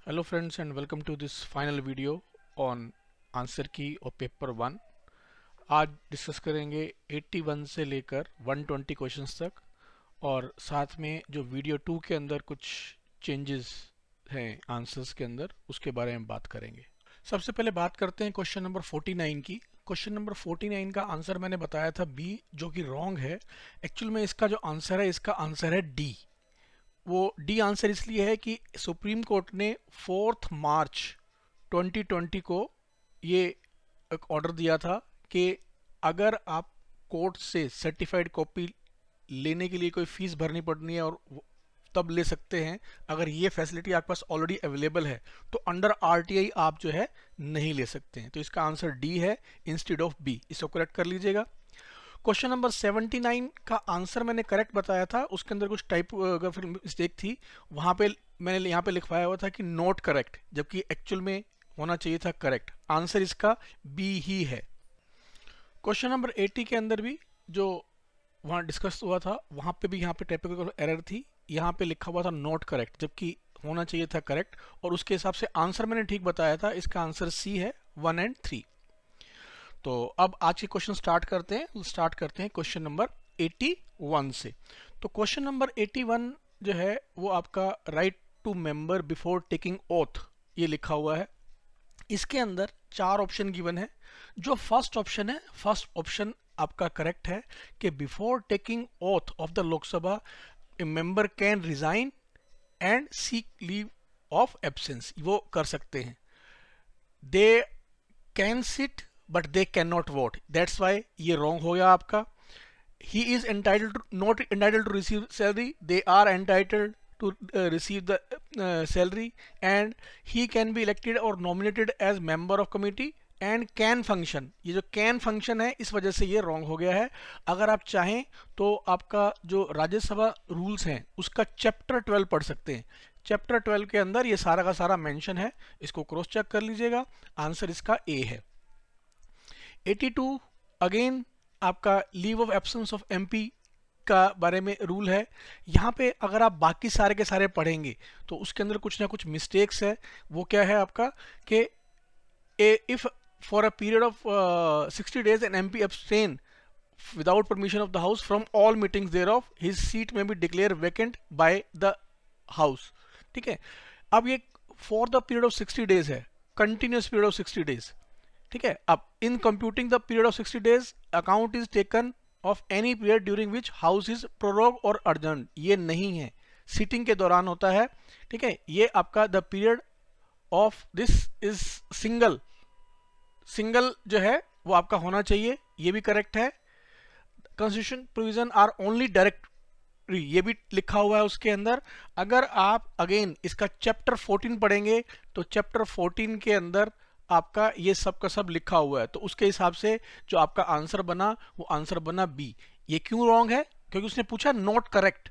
Hello friends and welcome to this final video on answer की और paper 1। आज discuss करेंगे 81 से लेकर 120 क्वेश्चंस तक और साथ में जो वीडियो 2 के अंदर कुछ चेंजेस हैं आंसर्स के अंदर उसके बारे में बात करेंगे। सबसे पहले बात करते हैं क्वेश्चन नंबर 49 की। क्वेश्चन नंबर 49 का आंसर मैंने बताया था बी, जो कि रॉन्ग है। एक्चुअल में इसका जो आंसर है, इसका आंसर है डी। वो डी आंसर इसलिए है कि सुप्रीम कोर्ट ने 4 मार्च 2020 को ये एक ऑर्डर दिया था कि अगर आप कोर्ट से सर्टिफाइड कॉपी लेने के लिए कोई फीस भरनी पड़नी है और तब ले सकते हैं, अगर ये फैसिलिटी आपके पास ऑलरेडी अवेलेबल है तो अंडर आरटीआई आप जो है नहीं ले सकते हैं। तो इसका आंसर डी है इंस्टेड ऑफ बी। इसको करेक्ट कर लीजिएगा। क्वेश्चन नंबर 79 का आंसर मैंने करेक्ट बताया था, उसके अंदर कुछ टाइप अगर फिर मिस्टेक थी, वहां पे मैंने यहाँ पे लिखवाया हुआ था कि नॉट करेक्ट, जबकि एक्चुअल में होना चाहिए था करेक्ट। आंसर इसका बी ही है। क्वेश्चन नंबर 80 के अंदर भी जो वहाँ डिस्कस हुआ था, वहां पे भी यहाँ पे टाइपिकल एरर थी। यहाँ पे लिखा हुआ था नॉट करेक्ट, जबकि होना चाहिए था करेक्ट, और उसके हिसाब से आंसर मैंने ठीक बताया था। इसका आंसर सी है 1 और 3। तो अब आज के क्वेश्चन स्टार्ट करते हैं क्वेश्चन नंबर 81 से। तो क्वेश्चन नंबर 81 जो है वो आपका right to member before taking oath, ये लिखा हुआ है। इसके अंदर 4 ऑप्शन गिवन है। जो फर्स्ट ऑप्शन है, फर्स्ट ऑप्शन आपका करेक्ट है कि before taking oath of the Lok Sabha a member can resign and seek leave of absence. वो कर सकते हैं। They can sit but they can not vote, that's why ये रॉन्ग हो गया आपका। He is entitled not entitled to receive salary, they are entitled to receive the salary, and he can be elected और nominated as member of committee and can function. ये जो can function है, इस वजह से ये रॉन्ग हो गया है। अगर आप चाहें तो आपका जो राज्यसभा रूल्स हैं उसका चैप्टर 12 पढ़ सकते हैं। चैप्टर 12 के अंदर ये सारा का सारा मेंशन है, इसको क्रॉस चेक कर लीजिएगा। आंसर इसका ए है। 82 अगेन आपका leave of absence of MP का बारे में रूल है। यहाँ पे अगर आप बाकी सारे के सारे पढ़ेंगे तो उसके अंदर कुछ ना कुछ मिस्टेक्स है। वो क्या है आपका कि if for a period of 60 days an MP abstain without permission of the house from all meetings thereof, his seat may be declared vacant by the house। ठीक है, अब ये for the period of 60 days है, continuous period of 60 days। ठीक है, अब in computing the period of 60 days account is taken of any period during which house is prorogue और urgent. ये नहीं है, सीटिंग के दौरान होता है। ठीक है, ये आपका the period of this is single जो है वो आपका होना चाहिए, ये भी करेक्ट है। Constitution provision are only direct, ये भी लिखा हुआ है उसके अंदर। अगर आप अगेन इसका चैप्टर 14 पढ़ेंगे तो चैप्टर 14 के अंदर आपका ये सब का सब लिखा हुआ है। तो उसके हिसाब से जो आपका आंसर बना वो आंसर बना बी। ये क्यों रॉन्ग है? क्योंकि उसने पूछा नॉट करेक्ट।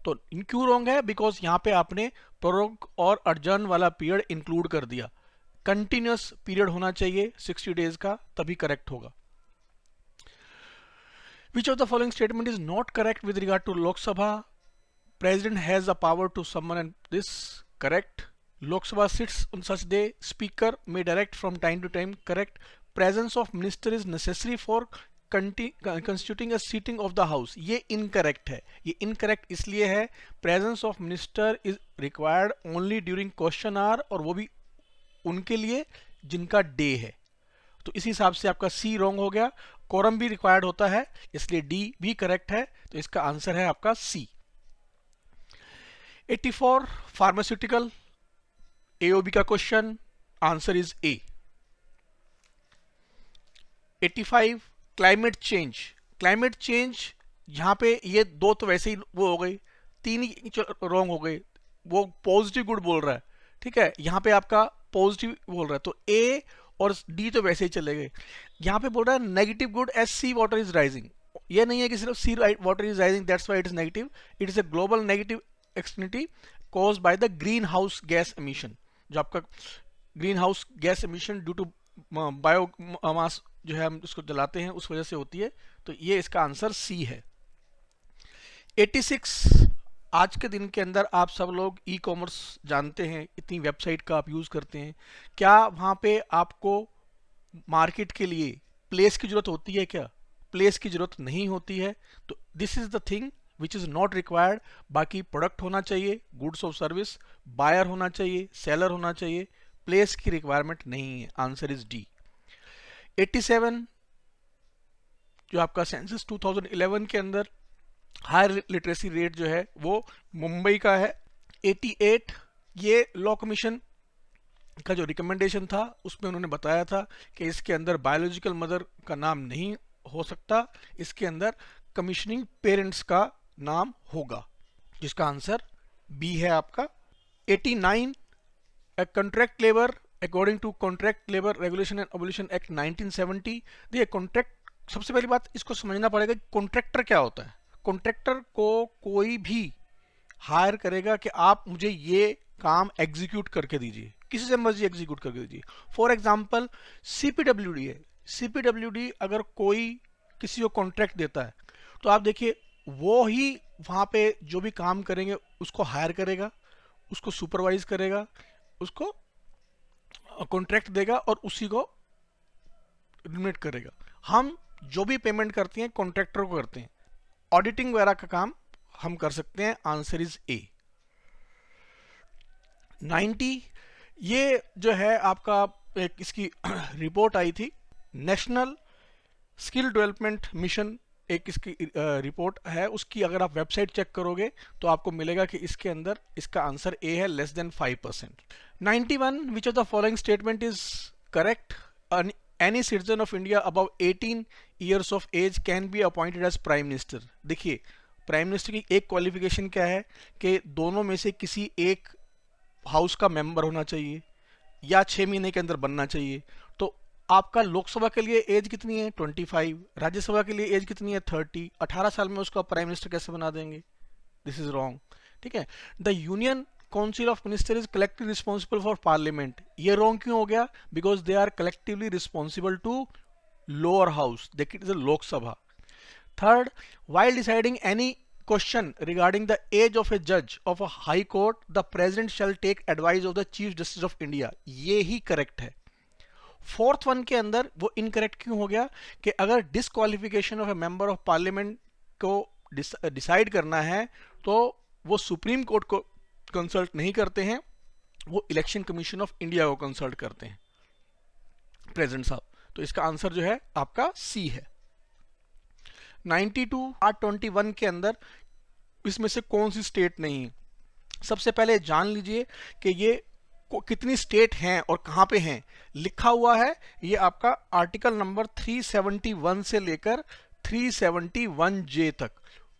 तो क्यों रॉन्ग है? बिकॉज यहाँ पे आपने प्रोरोग और अर्जन वाला पीरियड इंक्लूड कर दिया। कंटिन्यूस पीरियड होना चाहिए 60 days का, तभी करेक्ट होगा। Which of the following statement is not correct with regard to Lok Sabha? President has the power to summon and this correct. Lok Sabha sits on such day. Speaker may direct from time to time. Correct. Presence of minister is necessary for constituting a sitting of the house. ये incorrect है। ये incorrect इसलिए है, presence of minister is required only during question hour, और वो भी उनके लिए जिनका डे है। तो इस हिसाब से आपका सी रॉन्ग हो गया। कोरम भी रिक्वायर्ड होता है, इसलिए डी भी करेक्ट है। तो इसका आंसर है आपका सी। 84 फार्मास्यूटिकल एओबी का question, answer is A. 85 climate change यहां पे ये दो तो वैसे ही वो हो गई, 3 ही रॉन्ग हो गए। वो पॉजिटिव गुड बोल रहा है, ठीक है, यहां पे आपका पॉजिटिव बोल रहा है, तो ए और डी तो वैसे ही चले गए। यहाँ पे बोल रहा है negative good as sea water is rising. ये नहीं है कि सिर्फ sea water is rising that's why it is negative. It is a global negative externality caused by the greenhouse gas emission. जो आपका greenhouse gas emission due to biomass जो है हम उसको जलाते हैं, उस वजह से होती है। तो ये इसका आंसर सी है। 86 आज के दिन के अंदर आप सब लोग ई कॉमर्स जानते हैं, इतनी वेबसाइट का आप यूज़ करते हैं, क्या वहाँ पे आपको मार्केट के लिए प्लेस की ज़रूरत होती है? क्या प्लेस की ज़रूरत नहीं होती है? तो this is the thing which is not required. बाकी प्रोडक्ट होना चाहिए, गुड्स और सर्विस, बायर होना चाहिए, सेलर होना चाहिए, प्लेस की रिक्वायरमेंट नहीं है। Answer is D. 87 जो आपका सेंसस 2011 के अंदर हायर लिटरेसी रेट जो है वो मुंबई का है। 88 ये लॉ कमीशन का जो रिकमेंडेशन था उसमें उन्होंने बताया था कि इसके अंदर बायोलॉजिकल मदर का नाम नहीं हो सकता, इसके अंदर कमीशनिंग पेरेंट्स का नाम होगा, जिसका आंसर बी है आपका। 89 contract labour according to contract labour regulation and abolition act 1970। देखिए कॉन्ट्रैक्ट, सबसे पहली बात इसको समझना पड़ेगा कॉन्ट्रैक्टर क्या होता है। कॉन्ट्रैक्टर को कोई भी हायर करेगा कि आप मुझे ये काम एग्जीक्यूट करके दीजिए, किसी से मर्जी एग्जीक्यूट करके दीजिए। फॉर एग्जांपल सीपीडब्ल्यूडी है, सीपीडब्ल्यूडी अगर कोई किसी को कॉन्ट्रैक्ट देता है तो आप देखिए वो ही वहाँ पे जो भी काम करेंगे उसको हायर करेगा, उसको सुपरवाइज करेगा, उसको कॉन्ट्रैक्ट देगा और उसी को रिम्यूनरेट करेगा। हम जो भी पेमेंट करते हैं कॉन्ट्रैक्टर को करते हैं, ऑडिटिंग वगैरह का काम हम कर सकते हैं। आंसर इज ए। 90 ये जो है आपका एक इसकी रिपोर्ट आई थी, नेशनल स्किल डेवलपमेंट मिशन एक इसकी रिपोर्ट है, उसकी अगर आप वेबसाइट चेक करोगे तो आपको मिलेगा कि इसके अंदर इसका आंसर ए है, less than 5%। 91 which of the following statement is correct? Any citizen of India above 18 years of age can be appointed as prime minister. देखिए प्राइम मिनिस्टर की एक क्वालिफिकेशन क्या है कि दोनों में से किसी एक हाउस का मेंबर होना चाहिए या 6 महीने के अंदर बनना चाहिए। तो आपका लोकसभा के लिए एज कितनी है? 25। राज्यसभा के लिए एज कितनी है? 30। 18 साल में उसको प्राइम मिनिस्टर कैसे बना देंगे? This is wrong. ठीक है। The union council of minister is collectively responsible for parliament. ये रॉन्ग क्यों हो गया? Because they are collectively responsible to lower house, that is Lok Sabha. Third, while deciding any question regarding the age of a judge of a high court, the president shall take advice of the chief justice of India। ये ही correct है। Fourth one के अंदर वो incorrect क्यों हो गया कि अगर disqualification of A member of parliament को डिसाइड करना है तो वो सुप्रीम कोर्ट को कंसल्ट नहीं करते हैं, वो इलेक्शन कमीशन ऑफ इंडिया को कंसल्ट करते हैं, प्रेसिडेंट साहब। तो इसका आंसर जो है आपका सी है। 92 पार्ट 21 के अंदर इसमें से कौन सी स्टेट नहीं है? सबसे पहले जान लीजिए कि ये कितनी स्टेट हैं और कहां पे हैं। लिखा हुआ है ये आपका आर्टिकल नंबर 371 से लेकर 371J तक।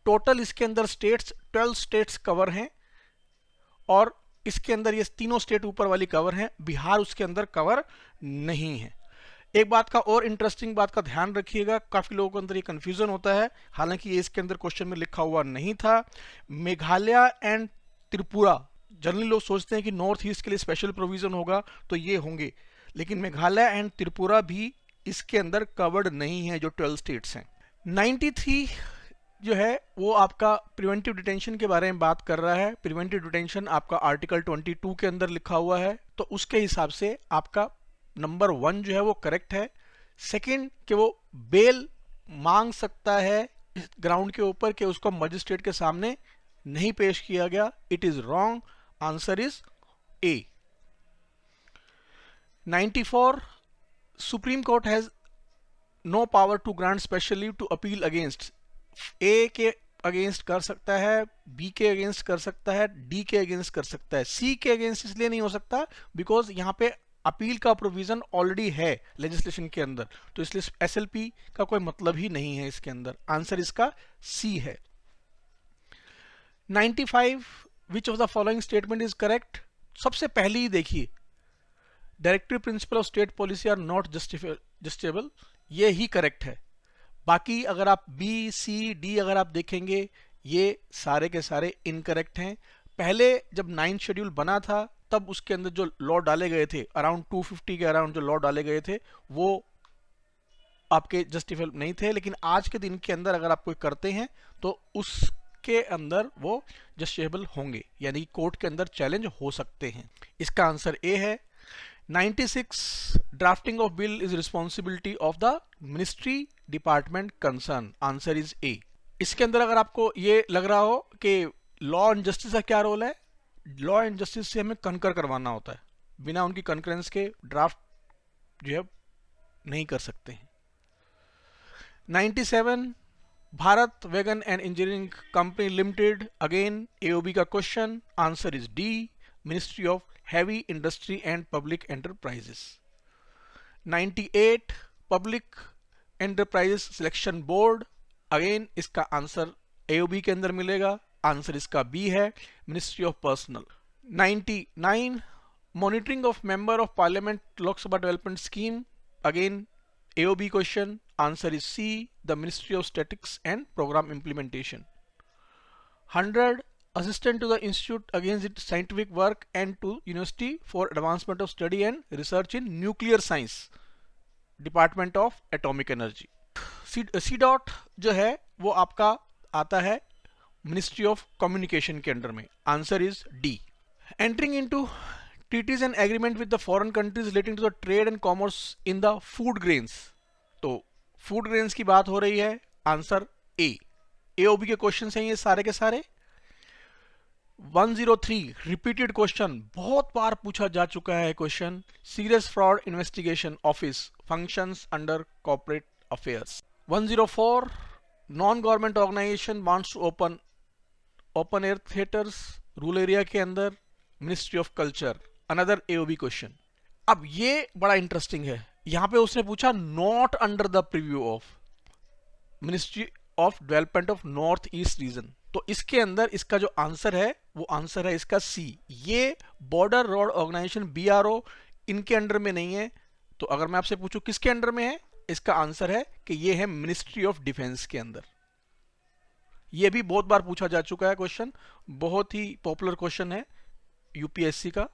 टोटल इसके अंदर स्टेट्स 12 स्टेट्स कवर हैं और इसके अंदर ये तीनों स्टेट ऊपर वाली कवर हैं, बिहार उसके अंदर कवर नहीं है। एक बात का और इंटरेस्टिंग बात का ध्यान रखिएगा, काफी लोगों के अंदर ये कंफ्यूजन होता है, हालांकि ये इसके अंदर क्वेश्चन में लिखा हुआ नहीं था। मेघालय एंड त्रिपुरा, जनरली लोग सोचते हैं कि नॉर्थ ईस्ट के लिए स्पेशल प्रोविजन होगा तो ये होंगे, लेकिन मेघालय एंड त्रिपुरा भी इसके अंदर कवर्ड नहीं है जो 12 स्टेट्स हैं। 93 जो है वो आपका प्रिवेंटिव डिटेंशन के बारे में बात कर रहा है। प्रिवेंटिव डिटेंशन आपका आर्टिकल 22 के अंदर लिखा हुआ है, तो उसके हिसाब से आपका नंबर 1 जो है वो करेक्ट है। सेकंड कि वो बेल मांग सकता है इस ग्राउंड के ऊपर कि उसको मजिस्ट्रेट के सामने नहीं पेश किया गया, it is wrong. Answer is A. 94 Supreme Court has no power to grant special leave to appeal against. A के अगेंस्ट कर सकता है, बी के अगेंस्ट कर सकता है, डी के अगेंस्ट कर सकता है, सी के अगेंस्ट इसलिए नहीं हो सकता बिकॉज यहां पे अपील का प्रोविजन ऑलरेडी है लेजिस्लेशन के अंदर, तो इसलिए एसएलपी का कोई मतलब ही नहीं है इसके अंदर। आंसर इसका सी है। 95 which of the following statement is correct? सबसे पहले ही देखिए, directive principle of state policy are not justifiable, ये ही करेक्ट है। बाकी अगर आप बी सी डी अगर आप देखेंगे ये सारे के सारे इनकरेक्ट हैं। पहले जब 9th शेड्यूल बना था तब उसके अंदर जो लॉ डाले गए थे अराउंड 250 के अराउंड जो लॉ डाले गए थे वो आपके जस्टिफाइबल नहीं थे, लेकिन आज के दिन के अंदर अगर आप कोई करते हैं तो उस के अंदर वो जस्टिफिएबल होंगे, यानी कोर्ट के अंदर चैलेंज हो सकते हैं। इसका आंसर ए है। 96 drafting of bill is responsibility of the ministry department concern, answer is ए। इसके अंदर अगर आपको ये लग रहा हो कि लॉ एंड जस्टिस का क्या रोल है, लॉ एंड जस्टिस से हमें कंकर करवाना होता है, बिना उनकी कंकरेंस के ड्राफ्ट जो है नहीं कर सकते हैं। 97 Bharat wagon and engineering company limited, again AOB का question, answer is D, ministry of heavy industry and public enterprises. 98 public enterprises selection board, again इसका आंसर एओबी के अंदर मिलेगा, आंसर इसका बी है, ministry of personnel. 99 monitoring of member of parliament Lok Sabha development scheme, again AOB question, answer is C, the Ministry of Statistics and Program Implementation. 100 assistant to the institute against its scientific work and to university for advancement of study and research in nuclear science, Department of Atomic Energy. C dot जो है वो आपका आता है Ministry of Communication के under में, answer is D. Entering into treaties and agreement with the foreign countries relating to the trade and commerce in the food grains, तो food grains की बात हो रही है, आंसर A. AOB के question हैं ये सारे के सारे। 103 रिपीटेड क्वेश्चन, बहुत बार पूछा जा चुका है question, serious fraud investigation office functions under corporate affairs. 104 non government organisation wants to open air theatres rural area के अंदर, ministry of culture, another AOB question. अब ये बड़ा इंटरेस्टिंग है, यहां पे उसने पूछा not under the preview of ministry of development of north east region, तो इसके अंदर इसका जो आंसर है वो आंसर है इसका सी। ये बॉर्डर रोड ऑर्गेनाइजेशन BRO इनके अंडर में नहीं है, तो अगर मैं आपसे पूछूं किसके अंडर में है, इसका आंसर है कि ये है मिनिस्ट्री ऑफ डिफेंस के अंदर। ये भी बहुत बार पूछा जा चुका है क्वेश्चन, बहुत ही पॉपुलर क्वेश्चन है UPSC का।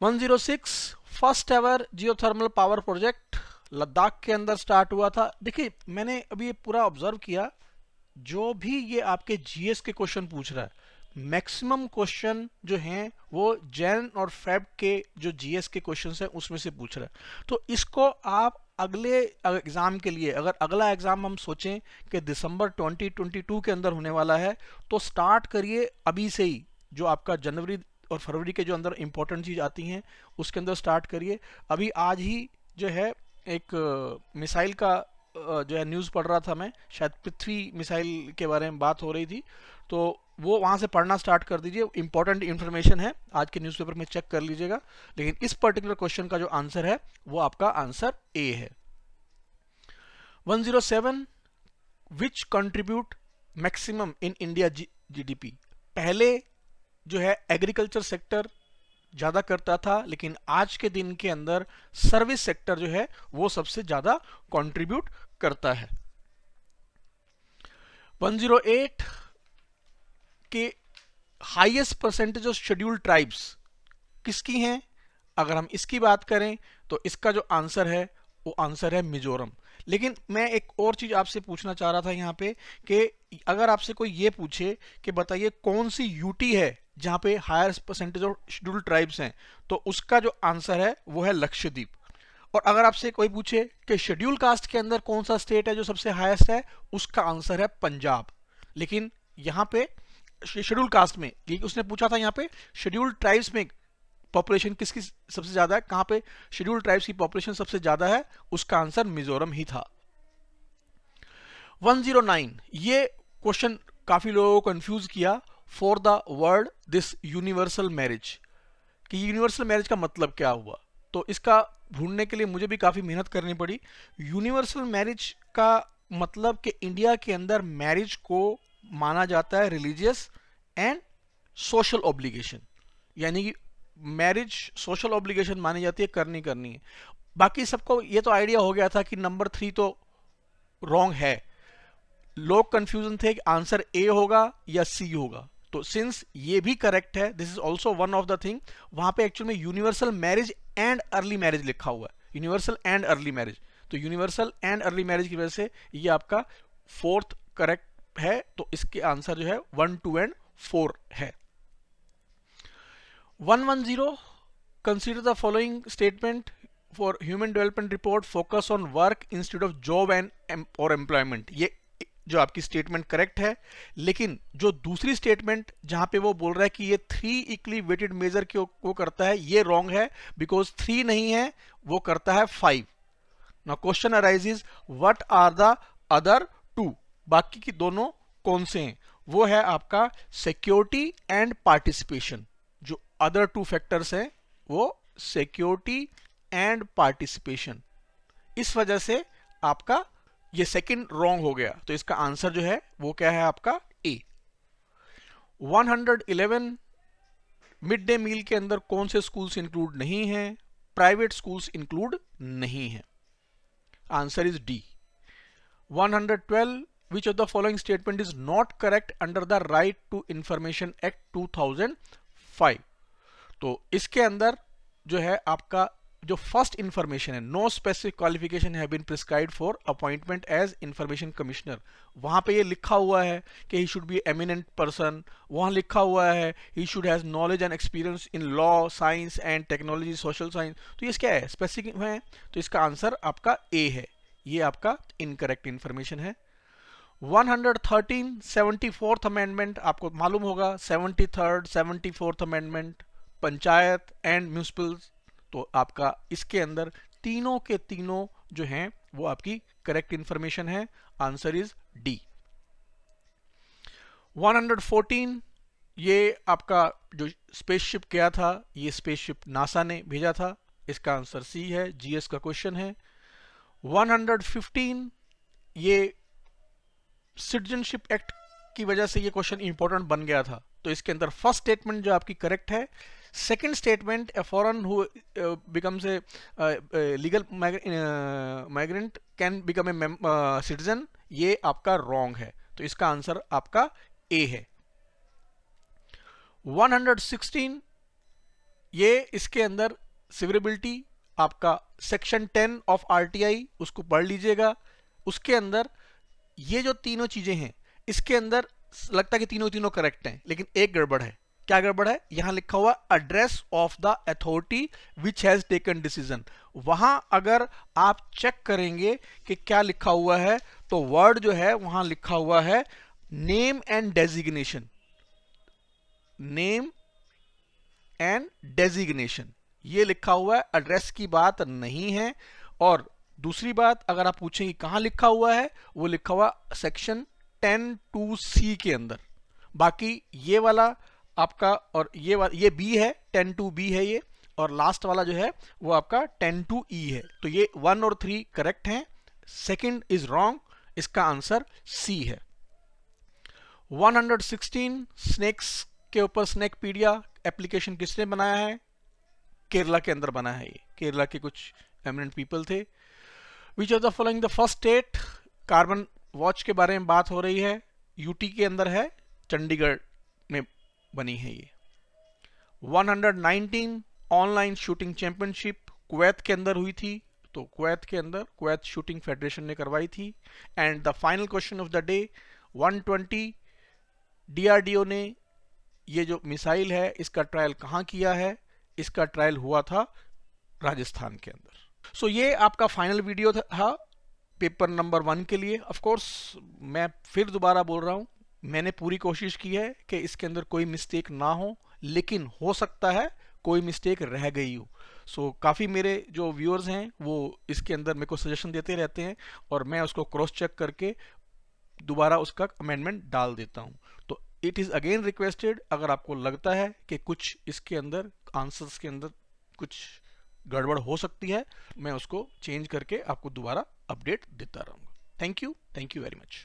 106 first ever geothermal power project Ladakh के अंदर स्टार्ट हुआ था। देखिए मैंने अभी ये पूरा ऑब्जर्व किया, जो भी ये आपके GS के क्वेश्चन पूछ रहा है, मैक्सिमम क्वेश्चन जो हैं वो जैन और फेब के जो GS के क्वेश्चन हैं उसमें से पूछ रहा है। तो इसको आप अगले एग्जाम के लिए, अगर अगला एग्जाम हम सोचें कि दिसंबर 2022 के अंदर होने वाला है, तो स्टार्ट करिए अभी से ही, जो आपका जनवरी और फरवरी के जो अंदर इंपॉर्टेंट चीज आती हैं उसके अंदर स्टार्ट करिए। अभी आज ही जो है एक मिसाइल का जो है न्यूज़ पढ़ रहा था मैं, शायद पृथ्वी मिसाइल के बारे में बात हो रही थी, तो वो वहाँ से पढ़ना स्टार्ट कर दीजिए, इंपॉर्टेंट इन्फॉर्मेशन है, आज के न्यूज़पेपर में चेक कर लीजिएगा। लेकिन इस पर्टिकुलर क्वेश्चन का जो आंसर है वो आपका आंसर ए है। 107 which contribute maximum in India GDP, पहले जो है एग्रीकल्चर सेक्टर ज्यादा करता था, लेकिन आज के दिन के अंदर सर्विस सेक्टर जो है वो सबसे ज्यादा कंट्रीब्यूट करता है। 108 के highest percentage of scheduled tribes किसकी हैं, अगर हम इसकी बात करें तो इसका जो आंसर है वो आंसर है मिजोरम। लेकिन मैं एक और चीज आपसे पूछना चाह रहा था यहाँ पे कि अगर आपसे कोई ये पूछे कि बताइए कौन सी यूटी है जहां पे higher percentage of scheduled tribes हैं, तो उसका जो आंसर है वो है लक्षद्वीप। और अगर आपसे कोई पूछे कि शेड्यूल कास्ट के अंदर कौन सा स्टेट है जो सबसे हाईएस्ट है, उसका आंसर है पंजाब। लेकिन यहाँ पे शेड्यूल कास्ट में उसने पूछा था, यहाँ पे शेड्यूल्ड ट्राइब्स में पॉपुलेशन किसकी सबसे ज्यादा है, कहां पे शेड्यूल्ड ट्राइब्स की पॉपुलेशन सबसे ज्यादा है, उसका आंसर मिजोरम ही था। 109 ये क्वेश्चन काफी लोगों को कंफ्यूज किया, for the word this universal marriage, कि यूनिवर्सल मैरिज का मतलब क्या हुआ, तो इसका ढूंढने के लिए मुझे भी काफी मेहनत करनी पड़ी। यूनिवर्सल मैरिज का मतलब कि इंडिया के अंदर मैरिज को माना जाता है रिलीजियस एंड सोशल ऑब्लिगेशन, यानी कि मैरिज सोशल ऑब्लिगेशन मानी जाती है, करनी है। बाकी सबको ये तो आइडिया हो गया था कि नंबर 3 तो रॉन्ग है, लोग कंफ्यूजन थे कि आंसर ए होगा या सी होगा, तो सिंस ये भी करेक्ट है, this is also one of the thing, वहां पे एक्चुअल में universal marriage and early marriage लिखा हुआ है, यूनिवर्सल एंड अर्ली मैरिज, तो यूनिवर्सल एंड अर्ली मैरिज की वजह से ये आपका 4th करेक्ट है, तो इसके आंसर जो है 1, 2 एंड 4 है। 110, consider the following statement for human development report, focus on work instead of job and और एम्प्लॉयमेंट। ये जो आपकी स्टेटमेंट करेक्ट है, लेकिन जो दूसरी स्टेटमेंट जहां पे वो बोल रहा है कि ये 3 इक्वली वेटेड मेजर को करता है, ये रॉन्ग है, बिकॉज 3 नहीं है, वो करता है 5। Now question arises, what are the other 2? बाकी की दोनों कौन से हैं? वो है आपका सिक्योरिटी एंड पार्टिसिपेशन। जो अदर 2 फैक्टर्स हैं वो सिक्योरिटी एंड पार्टिसिपेशन। इस वजह से आपका ये सेकंड रॉन्ग हो गया, तो इसका आंसर जो है वो क्या है आपका ए। 111, मिड डे मील के अंदर कौन से स्कूल्स इंक्लूड नहीं हैं? प्राइवेट स्कूल्स इंक्लूड नहीं है, answer is D. 112, which of the following statement is not correct under the Right to Information Act 2005? तो इसके अंदर जो है आपका जो फर्स्ट इंफॉर्मेशन है, no specific qualification have been prescribed for appointment as information commissioner. वहां पे ये लिखा हुआ है कि he should be eminent person, वहां लिखा हुआ है he should has knowledge and experience in law, science and technology, social science. तो ये क्या है? स्पेसिफिक है, तो इसका आंसर आपका ए है। ये आपका इनकरेक्ट इंफॉर्मेशन है। 113, 74th अमेंडमेंट, आपको मालूम होगा 73rd, 74th amendment, panchayat and municipal. तो आपका इसके अंदर तीनों के तीनों जो हैं वो आपकी करेक्ट इंफॉर्मेशन है, आंसर इज डी। 114, ये आपका जो स्पेसशिप गया था, ये स्पेसशिप नासा ने भेजा था, इसका आंसर सी है, जीएस का क्वेश्चन है। 115, ये सिटीजनशिप एक्ट की वजह से ये क्वेश्चन इंपॉर्टेंट बन गया था, तो इसके अंदर फर्स्ट स्टेटमेंट जो आपकी करेक्ट है। Second statement, a foreign who becomes a legal migrant can become a citizen, ये आपका रॉन्ग है, तो इसका आंसर आपका ए है। 116, ये इसके अंदर सिविलिटी आपका सेक्शन 10 ऑफ आरटीआई, उसको पढ़ लीजिएगा। उसके अंदर ये जो तीनों चीजें हैं, इसके अंदर लगता है कि तीनों तीनों करेक्ट हैं, लेकिन एक गड़बड़ है। क्या गड़बड़ है? यहां लिखा हुआ address of the authority which has taken decision. वहां अगर आप चेक करेंगे कि क्या लिखा हुआ है, तो वर्ड जो है वहां लिखा हुआ है name and designation, name and designation, ये लिखा हुआ है, एड्रेस की बात नहीं है। और दूसरी बात, अगर आप पूछें कि कहां लिखा हुआ है, वो लिखा हुआ सेक्शन 10(2)(c) के अंदर। बाकी ये वाला आपका और ये बी है, 10(2)(b) है ये, और लास्ट वाला जो है वो आपका 10(2)(e) है। तो ये 1 और 3 करेक्ट हैं, सेकंड इज रॉन्ग, इसका आंसर सी है। 116, स्नेक्स के ऊपर स्नेकपीडिया एप्लीकेशन किसने बनाया है? केरला के अंदर बना है ये, केरला के कुछ एमिनेंट पीपल थे। विच of the following the first state, carbon watch के बारे में बात हो रही है, यूटी के अंदर है, चंडीगढ़ में बनी है ये। 119, ऑनलाइन शूटिंग चैंपियनशिप कुवैत के अंदर हुई थी, तो कुवैत के अंदर कुवैत शूटिंग फेडरेशन ने करवाई थी। And the final question of the day 120, DRDO ने ये जो मिसाइल है इसका ट्रायल कहाँ किया है? इसका ट्रायल हुआ था राजस्थान के अंदर। सो ये आपका फाइनल वीडियो था पेपर नंबर 1 के लिए। ऑफ कोर्स मैं फिर दोबारा बोल रहा हूं, मैंने पूरी कोशिश की है कि इसके अंदर कोई मिस्टेक ना हो, लेकिन हो सकता है कोई मिस्टेक रह गई हो। सो काफ़ी मेरे जो व्यूअर्स हैं वो इसके अंदर मेरे को सजेशन देते रहते हैं और मैं उसको क्रॉस चेक करके दोबारा उसका अमेंडमेंट डाल देता हूं। तो इट इज़ अगेन रिक्वेस्टेड, अगर आपको लगता है कि कुछ इसके अंदर आंसर्स के अंदर कुछ गड़बड़ हो सकती है, मैं उसको चेंज करके आपको दोबारा अपडेट देता रहूँगा। Thank you very much.